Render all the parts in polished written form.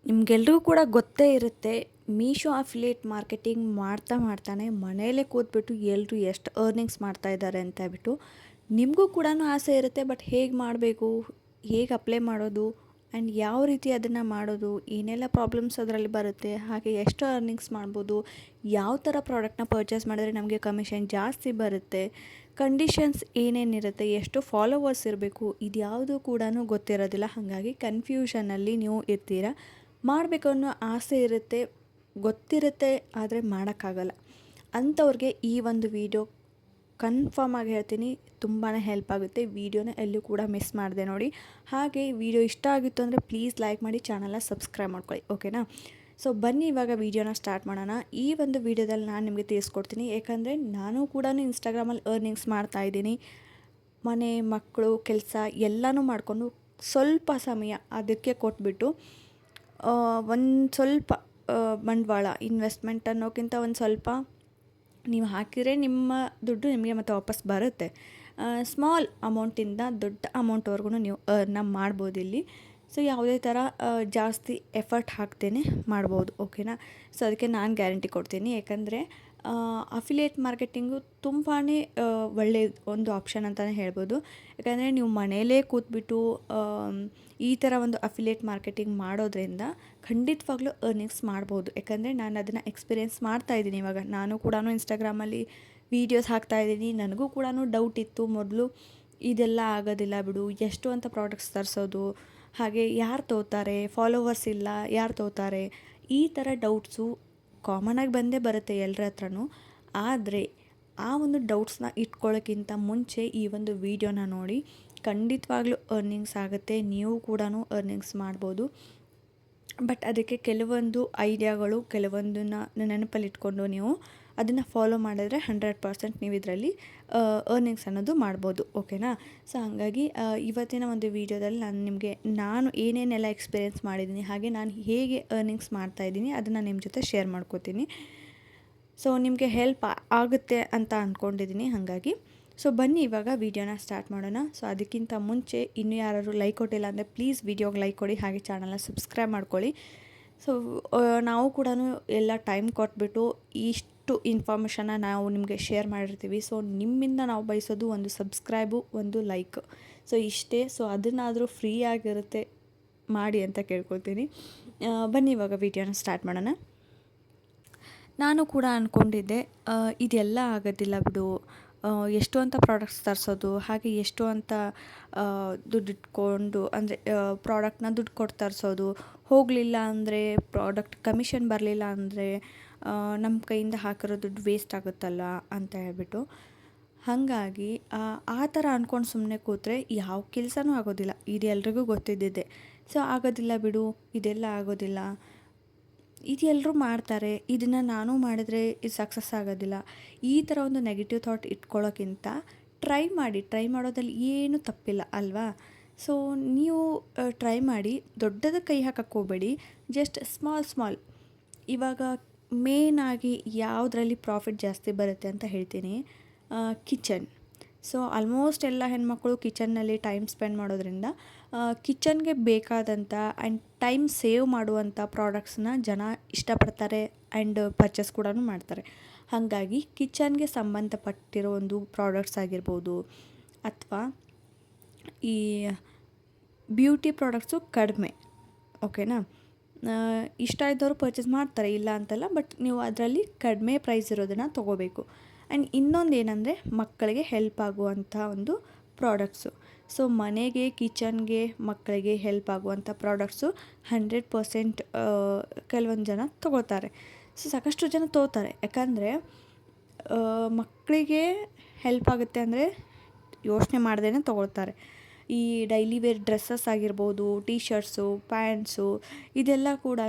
ನಿಮಗೆಲ್ರಿಗೂ ಕೂಡ ಗೊತ್ತೇ ಇರುತ್ತೆ. ಮೀಶೋ ಅಫಿಲಿಯೇಟ್ ಮಾರ್ಕೆಟಿಂಗ್ ಮಾಡ್ತಾನೆ ಮನೆಯಲ್ಲೇ ಕೂತ್ಬಿಟ್ಟು ಎಲ್ಲರೂ ಎಷ್ಟು ಅರ್ನಿಂಗ್ಸ್ ಮಾಡ್ತಾ ಇದ್ದಾರೆ ಅಂತ ಹೇಳ್ಬಿಟ್ಟು ನಿಮಗೂ ಕೂಡ ಆಸೆ ಇರುತ್ತೆ. ಬಟ್ ಹೇಗೆ ಮಾಡಬೇಕು, ಹೇಗೆ ಅಪ್ಲೈ ಮಾಡೋದು ಆ್ಯಂಡ್ ಯಾವ ರೀತಿ ಅದನ್ನು ಮಾಡೋದು, ಏನೆಲ್ಲ ಪ್ರಾಬ್ಲಮ್ಸ್ ಅದರಲ್ಲಿ ಬರುತ್ತೆ, ಹಾಗೆ ಎಷ್ಟು ಅರ್ನಿಂಗ್ಸ್ ಮಾಡ್ಬೋದು, ಯಾವ ಥರ ಪ್ರಾಡಕ್ಟ್ನ ಪರ್ಚೇಸ್ ಮಾಡಿದ್ರೆ ನಮಗೆ ಕಮಿಷನ್ ಜಾಸ್ತಿ ಬರುತ್ತೆ, ಕಂಡೀಷನ್ಸ್ ಏನೇನಿರುತ್ತೆ, ಎಷ್ಟು ಫಾಲೋವರ್ಸ್ ಇರಬೇಕು, ಇದು ಯಾವುದೂ ಕೂಡ ಗೊತ್ತಿರೋದಿಲ್ಲ. ಹಾಗಾಗಿ ಕನ್ಫ್ಯೂಷನಲ್ಲಿ ನೀವು ಇರ್ತೀರ. ಮಾಡಬೇಕು ಅನ್ನೋ ಆಸೆ ಇರುತ್ತೆ, ಗೊತ್ತಿರುತ್ತೆ, ಆದರೆ ಮಾಡೋಕ್ಕಾಗಲ್ಲ. ಅಂಥವ್ರಿಗೆ ಈ ಒಂದು ವಿಡಿಯೋ ಕನ್ಫರ್ಮ್ ಆಗಿ ಹೇಳ್ತೀನಿ, ತುಂಬಾ ಹೆಲ್ಪ್ ಆಗುತ್ತೆ. ವಿಡಿಯೋನ ಎಲ್ಲೂ ಕೂಡ ಮಿಸ್ ಮಾಡಿದೆ ನೋಡಿ. ಹಾಗೆ ವಿಡಿಯೋ ಇಷ್ಟ ಆಗಿತ್ತು ಅಂದರೆ ಪ್ಲೀಸ್ ಲೈಕ್ ಮಾಡಿ, ಚಾನಲ್ನ ಸಬ್ಸ್ಕ್ರೈಬ್ ಮಾಡ್ಕೊಳ್ಳಿ, ಓಕೆನಾ? ಸೊ ಬನ್ನಿ ಇವಾಗ ವಿಡಿಯೋನ ಸ್ಟಾರ್ಟ್ ಮಾಡೋಣ. ಈ ಒಂದು ವಿಡಿಯೋದಲ್ಲಿ ನಾನು ನಿಮಗೆ ತಿಳಿಸ್ಕೊಡ್ತೀನಿ, ಯಾಕಂದರೆ ನಾನು ಕೂಡ ಇನ್ಸ್ಟಾಗ್ರಾಮಲ್ಲಿ ಅರ್ನಿಂಗ್ಸ್ ಮಾಡ್ತಾಯಿದ್ದೀನಿ. ಮನೆ, ಮಕ್ಕಳು, ಕೆಲಸ ಎಲ್ಲನೂ ಮಾಡಿಕೊಂಡು ಸ್ವಲ್ಪ ಸಮಯ ಅದಕ್ಕೆ ಕೊಟ್ಬಿಟ್ಟು ಒಂದು ಸ್ವಲ್ಪ ಬಂಡವಾಳ ಇನ್ವೆಸ್ಟ್ಮೆಂಟ್ ಅನ್ನೋಕ್ಕಿಂತ ಒಂದು ಸ್ವಲ್ಪ ನೀವು ಹಾಕಿದರೆ ನಿಮ್ಮ ದುಡ್ಡು ನಿಮಗೆ ಮತ್ತೆ ವಾಪಸ್ ಬರುತ್ತೆ. ಸ್ಮಾಲ್ ಅಮೌಂಟಿಂದ ದೊಡ್ಡ ಅಮೌಂಟ್ವರೆಗೂ ನೀವು ಅರ್ನ ಮಾಡ್ಬೋದು ಇಲ್ಲಿ. ಸೊ ಯಾವುದೇ ಥರ ಜಾಸ್ತಿ ಎಫರ್ಟ್ ಹಾಕ್ತೇನೆ ಮಾಡ್ಬೋದು, ಓಕೆನಾ? ಸೊ ಅದಕ್ಕೆ ನಾನು ಗ್ಯಾರಂಟಿ ಕೊಡ್ತೀನಿ. ಯಾಕಂದರೆ ಅಫಿಲಿಯೇಟ್ ಮಾರ್ಕೆಟಿಂಗು ತುಂಬಾ ಒಳ್ಳೆಯ ಒಂದು ಆಪ್ಷನ್ ಅಂತಲೇ ಹೇಳ್ಬೋದು. ಯಾಕಂದರೆ ನೀವು ಮನೆಯಲ್ಲೇ ಕೂತ್ಬಿಟ್ಟು ಈ ಥರ ಒಂದು ಅಫಿಲಿಯೇಟ್ ಮಾರ್ಕೆಟಿಂಗ್ ಮಾಡೋದ್ರಿಂದ ಖಂಡಿತವಾಗ್ಲೂ ಅರ್ನಿಂಗ್ಸ್ ಮಾಡ್ಬೋದು. ಯಾಕಂದರೆ ನಾನು ಅದನ್ನು ಎಕ್ಸ್ಪೀರಿಯೆನ್ಸ್ ಮಾಡ್ತಾಯಿದ್ದೀನಿ. ಇವಾಗ ನಾನು ಕೂಡ ಇನ್ಸ್ಟಾಗ್ರಾಮಲ್ಲಿ ವೀಡಿಯೋಸ್ ಹಾಕ್ತಾಯಿದ್ದೀನಿ. ನನಗೂ ಕೂಡ ಡೌಟ್ ಇತ್ತು ಮೊದಲು, ಇದೆಲ್ಲ ಆಗೋದಿಲ್ಲ ಬಿಡು, ಎಷ್ಟು ಅಂತ ಪ್ರಾಡಕ್ಟ್ಸ್ ತರಿಸೋದು, ಹಾಗೆ ಯಾರು ತೊಗೋತಾರೆ, ಫಾಲೋವರ್ಸ್ ಇಲ್ಲ, ಯಾರು ತೊಗೋತಾರೆ, ಈ ಥರ ಡೌಟ್ಸು ಕಾಮನಾಗಿ ಬಂದೇ ಬರುತ್ತೆ ಎಲ್ಲರ ಹತ್ರನೂ. ಆದರೆ ಆ ಒಂದು ಡೌಟ್ಸ್ನ ಇಟ್ಕೊಳ್ಳೋಕ್ಕಿಂತ ಮುಂಚೆ ಈ ಒಂದು ವಿಡಿಯೋನ ನೋಡಿ, ಖಂಡಿತವಾಗ್ಲೂ ಅರ್ನಿಂಗ್ಸ್ ಆಗುತ್ತೆ, ನೀವು ಕೂಡ ಅರ್ನಿಂಗ್ಸ್ ಮಾಡ್ಬೋದು. ಬಟ್ ಅದಕ್ಕೆ ಕೆಲವೊಂದು ಐಡಿಯಾಗಳು, ಕೆಲವೊಂದನ್ನು ನೆನಪಲ್ಲಿಟ್ಕೊಂಡು ನೀವು ಅದನ್ನು ಫಾಲೋ ಮಾಡಿದ್ರೆ 100% ನೀವು ಇದರಲ್ಲಿ ಅರ್ನಿಂಗ್ಸ್ ಅನ್ನೋದು ಮಾಡ್ಬೋದು, ಓಕೆನಾ? ಸೊ ಹಾಗಾಗಿ ಇವತ್ತಿನ ಒಂದು ವಿಡಿಯೋದಲ್ಲಿ ನಾನು ಏನೇನೆಲ್ಲ ಎಕ್ಸ್ಪೀರಿಯೆನ್ಸ್ ಮಾಡಿದ್ದೀನಿ, ಹಾಗೆ ನಾನು ಹೇಗೆ ಅರ್ನಿಂಗ್ಸ್ ಮಾಡ್ತಾಯಿದ್ದೀನಿ ಅದನ್ನು ನಿಮ್ಮ ಜೊತೆ ಶೇರ್ ಮಾಡ್ಕೋತೀನಿ. ಸೊ ನಿಮಗೆ ಹೆಲ್ಪ್ ಆಗುತ್ತೆ ಅಂತ ಅಂದ್ಕೊಂಡಿದ್ದೀನಿ. ಹಾಗಾಗಿ ಸೊ ಬನ್ನಿ ಇವಾಗ ವಿಡಿಯೋನ ಸ್ಟಾರ್ಟ್ ಮಾಡೋಣ. ಸೊ ಅದಕ್ಕಿಂತ ಮುಂಚೆ ಇನ್ನೂ ಯಾರಾದರೂ ಲೈಕ್ ಕೊಟ್ಟಿಲ್ಲ ಅಂದರೆ ಪ್ಲೀಸ್ ವಿಡಿಯೋಗೆ ಲೈಕ್ ಕೊಡಿ, ಹಾಗೆ ಚಾನಲ್ನ ಸಬ್ಸ್ಕ್ರೈಬ್ ಮಾಡ್ಕೊಳ್ಳಿ. ಸೊ ನಾವು ಕೂಡ ಎಲ್ಲ ಟೈಮ್ ಕೊಟ್ಬಿಟ್ಟು ಇಷ್ಟು ಇನ್ಫಾರ್ಮೇಷನ್ನ ನಾವು ನಿಮಗೆ ಶೇರ್ ಮಾಡಿರ್ತೀವಿ. ಸೊ ನಿಮ್ಮಿಂದ ನಾವು ಬಯಸೋದು ಒಂದು ಸಬ್ಸ್ಕ್ರೈಬು, ಒಂದು ಲೈಕ್. ಸೊ ಇಷ್ಟೇ. ಸೊ ಅದನ್ನಾದರೂ ಫ್ರೀ ಆಗಿರುತ್ತೆ, ಮಾಡಿ ಅಂತ ಕೇಳ್ಕೊತೀನಿ. ಬನ್ನಿ ಇವಾಗ ವಿಡಿಯೋನ ಸ್ಟಾರ್ಟ್ ಮಾಡೋಣ. ನಾನು ಕೂಡ ಅಂದ್ಕೊಂಡಿದ್ದೆ ಇದೆಲ್ಲ ಆಗೋದಿಲ್ಲ ಬಿಡು, ಎಷ್ಟು ಅಂತ ಪ್ರಾಡಕ್ಟ್ಸ್ ತರಿಸೋದು, ಹಾಗೆ ಎಷ್ಟು ಅಂತ ದುಡ್ಡು ಇಟ್ಕೊಂಡು, ಅಂದರೆ ಪ್ರಾಡಕ್ಟ್ನ ದುಡ್ಡು ಕೊಟ್ಟು ತರಿಸೋದು, ಹೋಗಲಿಲ್ಲ ಅಂದರೆ ಪ್ರಾಡಕ್ಟ್ ಕಮಿಷನ್ ಬರಲಿಲ್ಲ ಅಂದರೆ ನಮ್ಮ ಕೈಯಿಂದ ಹಾಕಿರೋ ದುಡ್ಡು ವೇಸ್ಟ್ ಆಗುತ್ತಲ್ಲ ಅಂತ ಹೇಳ್ಬಿಟ್ಟು. ಹಾಗಾಗಿ ಆ ಥರ ಅಂದ್ಕೊಂಡು ಸುಮ್ಮನೆ ಕೂತ್ರೆ ಯಾವ ಕೆಲಸನೂ ಆಗೋದಿಲ್ಲ. ಇದು ಎಲ್ರಿಗೂ ಗೊತ್ತಿದ್ದಿದ್ದೆ. ಸೊ ಆಗೋದಿಲ್ಲ ಬಿಡು, ಇದೆಲ್ಲ ಆಗೋದಿಲ್ಲ, ಇದು ಎಲ್ಲರೂ ಮಾಡ್ತಾರೆ, ಇದನ್ನು ನಾನು ಮಾಡಿದರೆ ಇದು ಸಕ್ಸಸ್ ಆಗೋದಿಲ್ಲ, ಈ ಥರ ಒಂದು ನೆಗೆಟಿವ್ ಥಾಟ್ ಇಟ್ಕೊಳ್ಳೋಕ್ಕಿಂತ ಟ್ರೈ ಮಾಡೋದ್ರಲ್ಲಿ ಏನೂ ತಪ್ಪಿಲ್ಲ ಅಲ್ವಾ? ಸೊ ನೀವು ಟ್ರೈ ಮಾಡಿ, ದೊಡ್ಡದ ಕೈ ಹಾಕಕ್ಕೆ ಹೋಗಬೇಡಿ, ಜಸ್ಟ್ ಸ್ಮಾಲ್. ಇವಾಗ ಮೇನಾಗಿ ಯಾವುದರಲ್ಲಿ ಪ್ರಾಫಿಟ್ ಜಾಸ್ತಿ ಬರುತ್ತೆ ಅಂತ ಹೇಳ್ತೀನಿ. ಕಿಚನ್. ಸೊ ಆಲ್ಮೋಸ್ಟ್ ಎಲ್ಲ ಹೆಣ್ಮಕ್ಳು ಕಿಚನ್ನಲ್ಲಿ ಟೈಮ್ ಸ್ಪೆಂಡ್ ಮಾಡೋದ್ರಿಂದ ಕಿಚನ್ಗೆ ಬೇಕಾದಂಥ ಆ್ಯಂಡ್ ಟೈಮ್ ಸೇವ್ ಮಾಡುವಂಥ ಪ್ರಾಡಕ್ಟ್ಸ್ನ ಜನ ಇಷ್ಟಪಡ್ತಾರೆ ಆ್ಯಂಡ್ ಪರ್ಚೇಸ್ ಕೂಡ ಮಾಡ್ತಾರೆ. ಹಾಗಾಗಿ ಕಿಚನ್ಗೆ ಸಂಬಂಧಪಟ್ಟಿರೋ ಒಂದು ಪ್ರಾಡಕ್ಟ್ಸ್ ಆಗಿರ್ಬೋದು, ಅಥವಾ ಈ ಬ್ಯೂಟಿ ಪ್ರಾಡಕ್ಟ್ಸು ಕಡಿಮೆ, ಓಕೆನಾ? ಇಷ್ಟ ಇದ್ದವರು ಪರ್ಚೇಸ್ ಮಾಡ್ತಾರೆ, ಇಲ್ಲ ಅಂತಲ್ಲ. ಬಟ್ ನೀವು ಅದರಲ್ಲಿ ಕಡಿಮೆ ಪ್ರೈಸ್ ಇರೋದನ್ನು ತೊಗೋಬೇಕು. ಆ್ಯಂಡ್ ಇನ್ನೊಂದು ಏನಂದರೆ ಮಕ್ಕಳಿಗೆ ಹೆಲ್ಪ್ ಆಗುವಂಥ ಒಂದು ಪ್ರಾಡಕ್ಟ್ಸು. ಸೊ ಮನೆಗೆ, ಕಿಚನ್ಗೆ, ಮಕ್ಕಳಿಗೆ ಹೆಲ್ಪ್ ಆಗುವಂಥ ಪ್ರಾಡಕ್ಟ್ಸು 100% ಕೆಲವೊಂದು ಜನ ತೊಗೋತಾರೆ. ಸೊ ಸಾಕಷ್ಟು ಜನ ತೊಗೋತಾರೆ, ಯಾಕಂದರೆ ಮಕ್ಕಳಿಗೆ ಹೆಲ್ಪ್ ಆಗುತ್ತೆ ಅಂದರೆ ಯೋಚನೆ ಮಾಡ್ದೇ ತೊಗೊಳ್ತಾರೆ. ಈ ಡೈಲಿ ವೇರ್ ಡ್ರೆಸ್ಸಸ್ ಆಗಿರ್ಬೋದು, ಟೀ ಶರ್ಟ್ಸು, ಪ್ಯಾಂಟ್ಸು, ಇದೆಲ್ಲ ಕೂಡ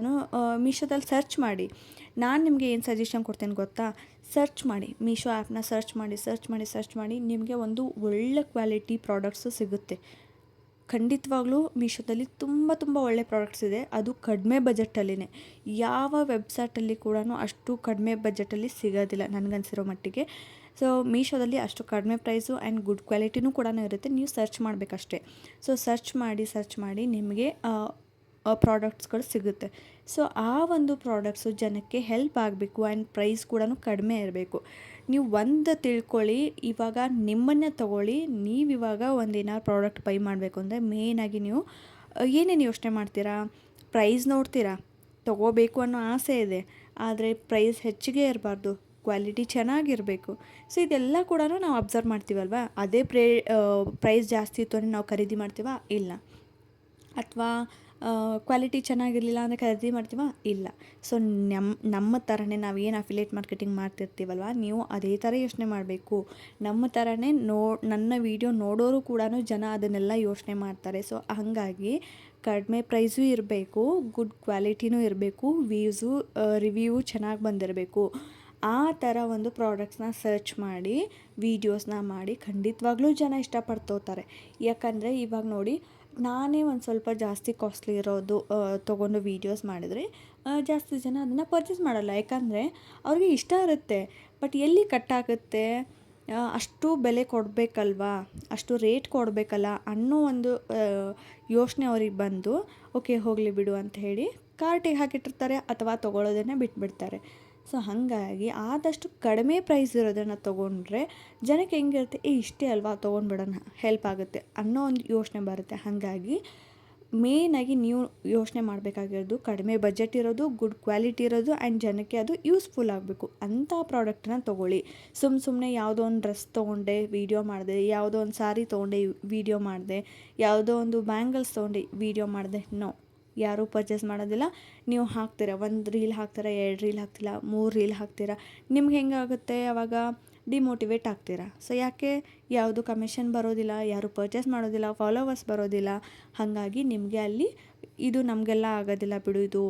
ಮೀಶೋದಲ್ಲಿ ಸರ್ಚ್ ಮಾಡಿ. ನಾನು ನಿಮಗೆ ಏನು ಸಜೆಷನ್ ಕೊಡ್ತೇನೆ ಗೊತ್ತಾ? ಸರ್ಚ್ ಮಾಡಿ, ಮೀಶೋ ಆ್ಯಪ್ನ ಸರ್ಚ್ ಮಾಡಿ ನಿಮಗೆ ಒಂದು ಒಳ್ಳೆ ಕ್ವಾಲಿಟಿ ಪ್ರಾಡಕ್ಟ್ಸು ಸಿಗುತ್ತೆ. ಖಂಡಿತವಾಗ್ಲೂ ಮೀಶೋದಲ್ಲಿ ತುಂಬ ಒಳ್ಳೆ ಪ್ರಾಡಕ್ಟ್ಸ್ ಇದೆ, ಅದು ಕಡಿಮೆ ಬಜೆಟಲ್ಲಿನೇ. ಯಾವ ವೆಬ್ಸೈಟಲ್ಲಿ ಕೂಡ ಅಷ್ಟು ಕಡಿಮೆ ಬಜೆಟಲ್ಲಿ ಸಿಗೋದಿಲ್ಲ ನನಗನ್ಸಿರೋ ಮಟ್ಟಿಗೆ. ಸೊ ಮೀಶೋದಲ್ಲಿ ಅಷ್ಟು ಕಡಿಮೆ ಪ್ರೈಸು ಆ್ಯಂಡ್ ಗುಡ್ ಕ್ವಾಲಿಟಿನೂ ಕೂಡ ಇರುತ್ತೆ. ನೀವು ಸರ್ಚ್ ಮಾಡಬೇಕಷ್ಟೆ. ಸೊ ಸರ್ಚ್ ಮಾಡಿ ನಿಮಗೆ ಪ್ರಾಡಕ್ಟ್ಸ್ಗಳು ಸಿಗುತ್ತೆ. ಸೊ ಆ ಒಂದು ಪ್ರಾಡಕ್ಟ್ಸು ಜನಕ್ಕೆ ಹೆಲ್ಪ್ ಆಗಬೇಕು ಆ್ಯಂಡ್ ಪ್ರೈಸ್ ಕೂಡ ಕಡಿಮೆ ಇರಬೇಕು. ನೀವು ಒಂದು ತಿಳ್ಕೊಳ್ಳಿ, ಇವಾಗ ನಿಮ್ಮನ್ನೇ ತೊಗೊಳ್ಳಿ, ನೀವಿವಾಗ ಒಂದೇನಾದ್ರು ಪ್ರಾಡಕ್ಟ್ ಬೈ ಮಾಡಬೇಕು ಅಂದರೆ ಮೇಯ್ನಾಗಿ ನೀವು ಏನೇನು ಯೋಚನೆ ಮಾಡ್ತೀರಾ? ಪ್ರೈಸ್ ನೋಡ್ತೀರಾ, ತೊಗೋಬೇಕು ಅನ್ನೋ ಆಸೆ ಇದೆ, ಆದರೆ ಪ್ರೈಸ್ ಹೆಚ್ಚಿಗೆ ಇರಬಾರ್ದು, ಕ್ವಾಲಿಟಿ ಚೆನ್ನಾಗಿರಬೇಕು. ಸೊ ಇದೆಲ್ಲ ಕೂಡ ನಾವು ಅಬ್ಸರ್ವ್ ಮಾಡ್ತೀವಲ್ವ. ಅದೇ ಪ್ರೈಸ್ ಜಾಸ್ತಿ ಇತ್ತು ಅಂದರೆ ನಾವು ಖರೀದಿ ಮಾಡ್ತೀವಾ? ಇಲ್ಲ. ಅಥವಾ ಕ್ವಾಲಿಟಿ ಚೆನ್ನಾಗಿರಲಿಲ್ಲ ಅಂದರೆ ಖರೀದಿ ಮಾಡ್ತೀವಾ? ಇಲ್ಲ. ಸೊ ನಮ್ಮ ಥರನೇ ನಾವು ಏನು ಅಫಿಲಿಯೇಟ್ ಮಾರ್ಕೆಟಿಂಗ್ ಮಾಡ್ತಿರ್ತೀವಲ್ವ, ನೀವು ಅದೇ ಥರ ಯೋಚನೆ ಮಾಡಬೇಕು. ನಮ್ಮ ಥರನೇ ನನ್ನ ವೀಡಿಯೋ ನೋಡೋರು ಕೂಡ ಜನ ಅದನ್ನೆಲ್ಲ ಯೋಚನೆ ಮಾಡ್ತಾರೆ. ಸೊ ಹಾಗಾಗಿ ಕಡಿಮೆ ಪ್ರೈಸು ಇರಬೇಕು, ಗುಡ್ ಕ್ವಾಲಿಟಿನೂ ಇರಬೇಕು, ರಿವ್ಯೂ ಚೆನ್ನಾಗಿ ಬಂದಿರಬೇಕು. ಆ ಥರ ಒಂದು ಪ್ರಾಡಕ್ಟ್ಸ್ನ ಸರ್ಚ್ ಮಾಡಿ ವೀಡಿಯೋಸ್ನ ಮಾಡಿ ಖಂಡಿತವಾಗ್ಲೂ ಜನ ಇಷ್ಟಪಡ್ತೋತಾರೆ. ಯಾಕಂದರೆ ಇವಾಗ ನೋಡಿ, ನಾನೇ ಒಂದು ಸ್ವಲ್ಪ ಜಾಸ್ತಿ ಕಾಸ್ಟ್ಲಿ ಇರೋದು ತೊಗೊಂಡು ವೀಡಿಯೋಸ್ ಮಾಡಿದರೆ ಜಾಸ್ತಿ ಜನ ಅದನ್ನು ಪರ್ಚೇಸ್ ಮಾಡಲ್ಲ. ಯಾಕಂದರೆ ಅವ್ರಿಗೆ ಇಷ್ಟ ಇರುತ್ತೆ, ಬಟ್ ಎಲ್ಲಿ ಕಟ್ಟಾಗುತ್ತೆ, ಅಷ್ಟು ಬೆಲೆ ಕೊಡಬೇಕಲ್ವಾ, ಅಷ್ಟು ರೇಟ್ ಕೊಡಬೇಕಲ್ಲ ಅನ್ನೋ ಒಂದು ಯೋಚನೆ ಅವ್ರಿಗೆ ಬಂದು ಓಕೆ ಹೋಗಲಿ ಬಿಡು ಅಂತ ಹೇಳಿ ಕಾರ್ಟಿಗೆ ಹಾಕಿಟ್ಟಿರ್ತಾರೆ ಅಥವಾ ತೊಗೊಳೋದನ್ನೇ ಬಿಟ್ಬಿಡ್ತಾರೆ. ಸೊ ಹಾಗಾಗಿ ಆದಷ್ಟು ಕಡಿಮೆ ಪ್ರೈಸ್ ಇರೋದನ್ನು ತೊಗೊಂಡ್ರೆ ಜನಕ್ಕೆ ಹೆಂಗಿರುತ್ತೆ, ಇಷ್ಟೇ ಅಲ್ವಾ ತೊಗೊಂಡ್ಬಿಡೋಣ, ಹೆಲ್ಪ್ ಆಗುತ್ತೆ ಅನ್ನೋ ಒಂದು ಯೋಚನೆ ಬರುತ್ತೆ. ಹಾಗಾಗಿ ಮೇಯ್ನಾಗಿ ನೀವು ಯೋಚನೆ ಮಾಡಬೇಕಾಗಿರೋದು ಕಡಿಮೆ ಬಜೆಟ್ ಇರೋದು, ಗುಡ್ ಕ್ವಾಲಿಟಿ ಇರೋದು ಆ್ಯಂಡ್ ಜನಕ್ಕೆ ಅದು ಯೂಸ್ಫುಲ್ ಆಗಬೇಕು ಅಂಥ ಪ್ರಾಡಕ್ಟನ್ನ ತೊಗೊಳ್ಳಿ. ಸುಮ್ಮನೆ ಯಾವುದೋ ಒಂದು ಡ್ರೆಸ್ ತೊಗೊಂಡೆ ವೀಡಿಯೋ ಮಾಡಿದೆ, ಯಾವುದೋ ಒಂದು ಸಾರಿ ತೊಗೊಂಡೆ ವೀಡಿಯೋ ಮಾಡಿದೆ, ಯಾವುದೋ ಒಂದು ಬ್ಯಾಂಗಲ್ಸ್ ತೊಗೊಂಡೆ ವೀಡಿಯೋ ಮಾಡಿದೆ, ನೋ, ಯಾರೂ ಪರ್ಚೇಸ್ ಮಾಡೋದಿಲ್ಲ. ನೀವು ಹಾಕ್ತೀರಾ, 1 ರೀಲ್ ಹಾಕ್ತೀರಾ, 2 ರೀಲ್ ಹಾಕ್ತಿಲ್ಲ, 3 ರೀಲ್ ಹಾಕ್ತೀರಾ, ನಿಮ್ಗೆ ಹೆಂಗಾಗುತ್ತೆ ಆವಾಗ? ಡಿಮೋಟಿವೇಟ್ ಆಗ್ತೀರಾ. ಸೊ ಯಾಕೆ? ಯಾವುದು ಕಮಿಷನ್ ಬರೋದಿಲ್ಲ, ಯಾರು ಪರ್ಚೇಸ್ ಮಾಡೋದಿಲ್ಲ, ಫಾಲೋವರ್ಸ್ ಬರೋದಿಲ್ಲ. ಹಾಗಾಗಿ ನಿಮಗೆ ಅಲ್ಲಿ ಇದು ನಮಗೆಲ್ಲ ಆಗೋದಿಲ್ಲ ಬಿಡು, ಇದು